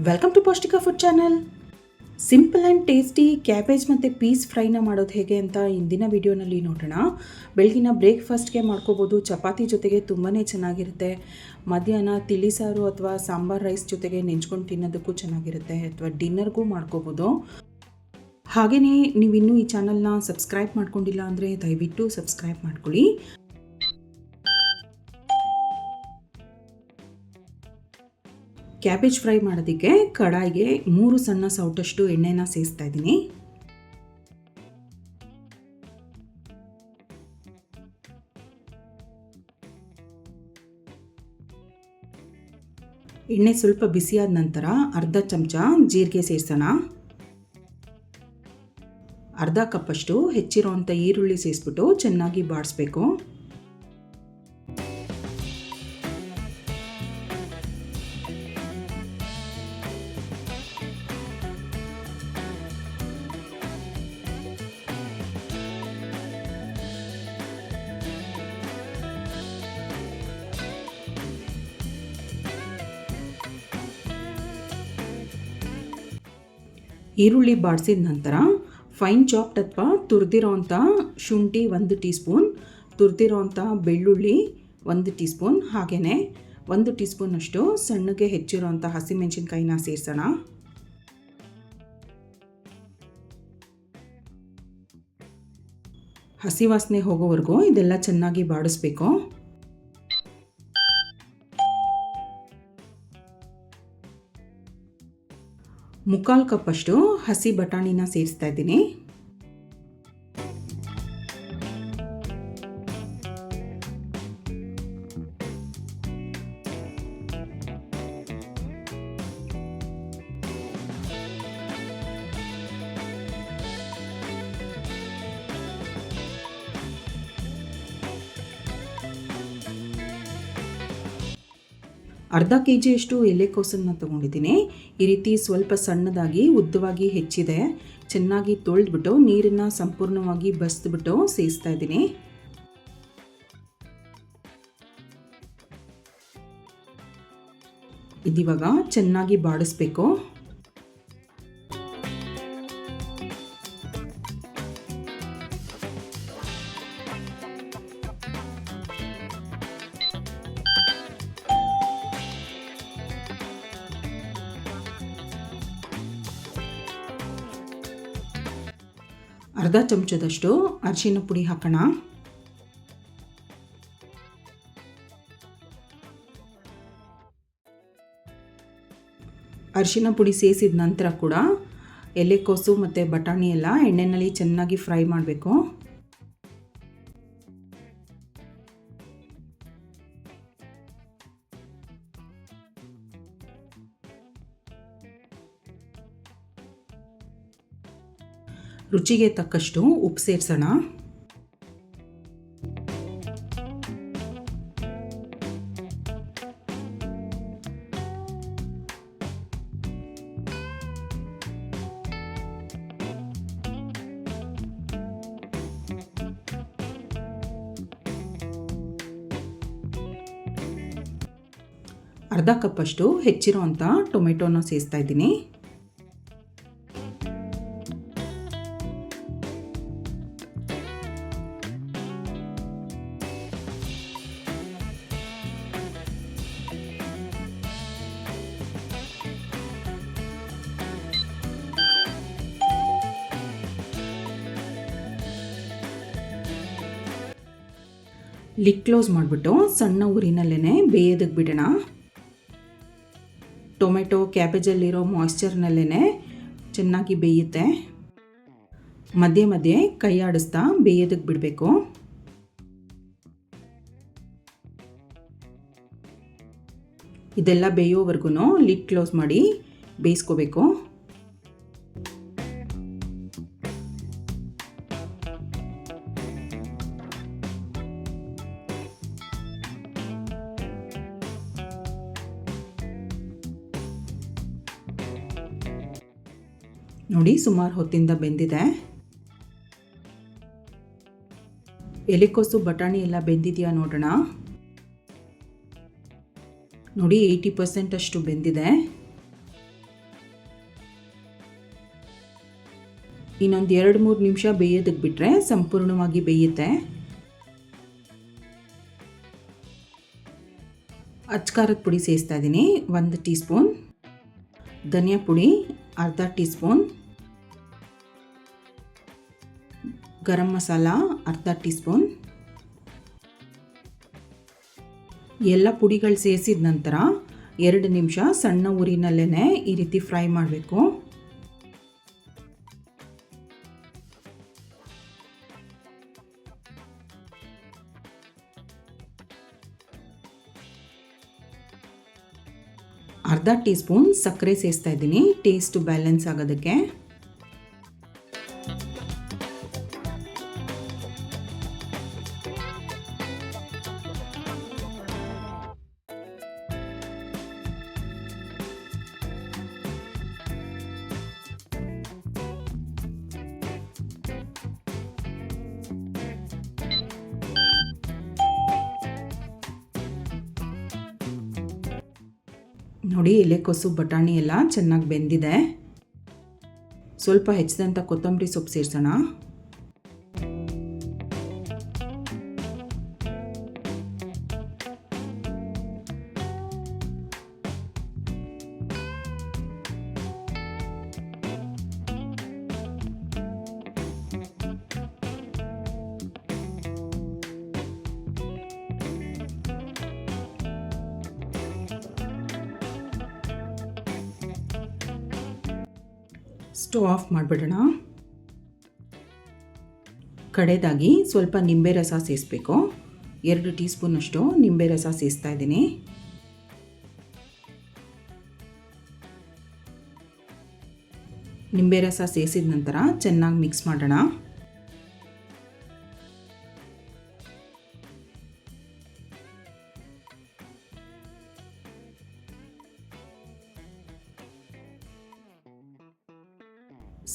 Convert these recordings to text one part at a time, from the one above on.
Welcome to ಪೌಷ್ಟಿಕ food channel. Simple and tasty cabbage ಮತ್ತು piece ಫ್ರೈನ ಮಾಡೋದು ಹೇಗೆ ಅಂತ ಇಂದಿನ ವಿಡಿಯೋನಲ್ಲಿ ನೋಡೋಣ. ಬೆಳಗಿನ ಬ್ರೇಕ್ಫಾಸ್ಟ್ಗೆ ಮಾಡ್ಕೋಬೋದು, ಚಪಾತಿ ಜೊತೆಗೆ ತುಂಬಾ ಚೆನ್ನಾಗಿರುತ್ತೆ. ಮಧ್ಯಾಹ್ನ ತಿಳಿ ಸಾರು ಅಥವಾ ಸಾಂಬಾರ್ ರೈಸ್ ಜೊತೆಗೆ ನೆಂಚ್ಕೊಂಡು ತಿನ್ನೋದಕ್ಕೂ ಚೆನ್ನಾಗಿರುತ್ತೆ, ಅಥವಾ ಡಿನ್ನರ್ಗೂ ಮಾಡ್ಕೋಬೋದು. ಹಾಗೆಯೇ ನೀವಿನ್ನೂ ಈ ಚಾನಲ್ನ ಸಬ್ಸ್ಕ್ರೈಬ್ ಮಾಡ್ಕೊಂಡಿಲ್ಲ ಅಂದರೆ ದಯವಿಟ್ಟು ಸಬ್ಸ್ಕ್ರೈಬ್ ಮಾಡ್ಕೊಳ್ಳಿ. ಕ್ಯಾಬೇಜ್ ಫ್ರೈ ಮಾಡೋದಕ್ಕೆ ಕಡಾಯಿಗೆ 3 ಸಣ್ಣ ಸೌಟಷ್ಟು ಎಣ್ಣೆನ ಸೇರಿಸ್ತಾ ಇದ್ದೀನಿ. ಎಣ್ಣೆ ಸ್ವಲ್ಪ ಬಿಸಿಯಾದ ನಂತರ ಅರ್ಧ ಚಮಚ ಜೀರಿಗೆ ಸೇರಿಸೋಣ. ಅರ್ಧ ಕಪ್ಪಷ್ಟು ಹೆಚ್ಚಿರೋಂಥ ಈರುಳ್ಳಿ ಸೇರಿಸ್ಬಿಟ್ಟು ಚೆನ್ನಾಗಿ ಬಾಡಿಸ್ಬೇಕು. ಈರುಳ್ಳಿ ಬಾಡಿಸಿದ ನಂತರ ಫೈನ್ ಚಾಪ್ಡ್ ಅಥವಾ ತುರಿದಿರೋಂಥ ಶುಂಠಿ 1 ಟೀ ಸ್ಪೂನ್, ತುರಿದಿರೋಂಥ ಬೆಳ್ಳುಳ್ಳಿ 1 ಟೀ ಸ್ಪೂನ್, ಹಾಗೆಯೇ 1 ಟೀ ಸ್ಪೂನಷ್ಟು ಸಣ್ಣಗೆ ಹೆಚ್ಚಿರೋಂಥ ಹಸಿಮೆಣಸಿನ್ಕಾಯಿನ ಸೇರಿಸೋಣ. ಹಸಿ ವಾಸನೆ ಹೋಗೋವರೆಗೂ ಇದೆಲ್ಲ ಚೆನ್ನಾಗಿ ಬಾಡಿಸ್ಬೇಕು. ಮುಕ್ಕಾಲು ಕಪ್ಪಷ್ಟು ಹಸಿ ಬಟಾಣಿನ ಸೇರಿಸ್ತಾ ಇದ್ದೀನಿ. ಅರ್ಧ ಕೆಜಿಯಷ್ಟು ಎಲೆಕೋಸನ್ನು ತೊಗೊಂಡಿದ್ದೀನಿ. ಈ ರೀತಿ ಸ್ವಲ್ಪ ಸಣ್ಣದಾಗಿ ಉದ್ದವಾಗಿ ಹೆಚ್ಚಿದೆ. ಚೆನ್ನಾಗಿ ತೊಳೆದ್ಬಿಟ್ಟು ನೀರನ್ನು ಸಂಪೂರ್ಣವಾಗಿ ಬಸಿದ್ಬಿಟ್ಟು ಸೇರಿಸ್ತಾ ಇದ್ದೀನಿ. ಇದಿವಾಗ ಚೆನ್ನಾಗಿ ಬಾಡಿಸ್ಬೇಕು. ಅರ್ಧ ಚಮಚದಷ್ಟು ಅರಿಶಿನ ಪುಡಿ ಹಾಕೋಣ. ಅರಿಶಿನ ಪುಡಿ ಸೇರಿಸಿದ ನಂತರ ಕೂಡ ಎಲೆಕೋಸು ಮತ್ತು ಬಟಾಣಿ ಎಲ್ಲ ಎಣ್ಣೆಯಲ್ಲಿ ಚೆನ್ನಾಗಿ ಫ್ರೈ ಮಾಡಬೇಕು. ರುಚಿಗೆ ತಕ್ಕಷ್ಟು ಉಪ್ಪು ಸೇರಿಸೋಣ. ಅರ್ಧ ಕಪ್ಪಷ್ಟು ಹೆಚ್ಚಿರುವಂಥ ಟೊಮೆಟೊನ ಸೇರಿಸ್ತಾ ಇದ್ದೀನಿ. ಲಿಡ್ ಕ್ಲೋಸ್ ಮಾಡಿಬಿಟ್ಟು ಸಣ್ಣ ಉರಿನಲ್ಲೇ ಬೇಯೋದಕ್ಕೆ ಬಿಡೋಣ. ಟೊಮೆಟೊ ಕ್ಯಾಬೇಜಲ್ಲಿರೋ ಮಾಯ್ಶ್ಚರ್ನಲ್ಲೇ ಚೆನ್ನಾಗಿ ಬೇಯುತ್ತೆ. ಮಧ್ಯೆ ಮಧ್ಯೆ ಕೈ ಆಡಿಸ್ತಾ ಬೇಯೋದಕ್ಕೆ ಬಿಡಬೇಕು. ಇದೆಲ್ಲ ಬೇಯೋವರೆಗೂ ಲಿಡ್ ಕ್ಲೋಸ್ ಮಾಡಿ ಬೇಯಿಸ್ಕೋಬೇಕು. ನೋಡಿ, ಸುಮಾರು ಹೊತ್ತಿಂದ ಬೆಂದಿದೆ. ಎಲೆಕೋಸು ಬಟಾಣಿ ಎಲ್ಲ ಬೆಂದಿದೆಯಾ ನೋಡೋಣ. ನೋಡಿ 80% ಅಷ್ಟು ಬೆಂದಿದೆ. ಇನ್ನೊಂದು 2-3 ನಿಮಿಷ ಬೇಯೋದಕ್ಕೆ ಬಿಟ್ಟರೆ ಸಂಪೂರ್ಣವಾಗಿ ಬೇಯುತ್ತೆ. ಅಚ್ಕಾರದ ಪುಡಿ ಸೇರಿಸ್ತಾ ಇದ್ದೀನಿ 1 ಟೀ ಸ್ಪೂನ್, ಧನಿಯಾ ಪುಡಿ ಅರ್ಧ ಟೀ ಸ್ಪೂನ್, ಗರಂ ಮಸಾಲ ಅರ್ಧ ಟೀ ಸ್ಪೂನ್. ಎಲ್ಲ ಪುಡಿಗಳು ಸೇರಿಸಿದ ನಂತರ 2 ನಿಮಿಷ ಸಣ್ಣ ಉರಿನಲ್ಲೇ ಈ ರೀತಿ ಫ್ರೈ ಮಾಡಬೇಕು. ಅರ್ಧ ಟೀ ಸ್ಪೂನ್ ಸಕ್ಕರೆ ಸೇರಿಸ್ತಾ ಇದ್ದೀನಿ ಟೇಸ್ಟ್ ಬ್ಯಾಲೆನ್ಸ್ ಆಗೋದಕ್ಕೆ. ನೋಡಿ, ಎಲೆಕೋಸು ಬಟಾಣಿ ಎಲ್ಲ ಚೆನ್ನಾಗಿ ಬೆಂದಿದೆ. ಸ್ವಲ್ಪ ಹೆಚ್ಚಿದಂಥ ಕೊತ್ತಂಬರಿ ಸೊಪ್ಪು ಸೇರಿಸೋಣ. ಸ್ಟವ್ ಆಫ್ ಮಾಡಿಬಿಡೋಣ. ಕಡೆದಾಗಿ ಸ್ವಲ್ಪ ನಿಂಬೆ ರಸ ಸೇರಿಸ್ಬೇಕು. 2 ಟೀ ಸ್ಪೂನಷ್ಟು ನಿಂಬೆ ರಸ ಸೇರಿಸ್ತಾ ಇದ್ದೀನಿ. ನಿಂಬೆ ರಸ ಸೇರಿಸಿದ ನಂತರ ಚೆನ್ನಾಗಿ ಮಿಕ್ಸ್ ಮಾಡೋಣ.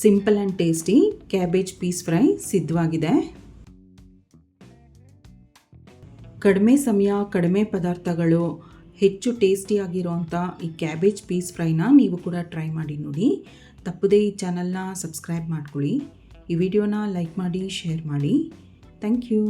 Simple and tasty cabbage piece fry ಸಿದ್ಧವಾಗಿದೆ. ಕಡಿಮೆ ಸಮಯ, ಕಡಿಮೆ ಪದಾರ್ಥಗಳು, ಹೆಚ್ಚು ಟೇಸ್ಟಿಯಾಗಿರೋಂಥ ಈ ಕ್ಯಾಬೇಜ್ ಪೀಸ್ ಫ್ರೈನ ನೀವು ಕೂಡ ಟ್ರೈ ಮಾಡಿ ನೋಡಿ. ತಪ್ಪದೇ ಈ ಚಾನಲ್ನ ಸಬ್ಸ್ಕ್ರೈಬ್ ಮಾಡ್ಕೊಳ್ಳಿ. ಈ ವಿಡಿಯೋನ ಲೈಕ್ ಮಾಡಿ, ಶೇರ್ ಮಾಡಿ. Thank you.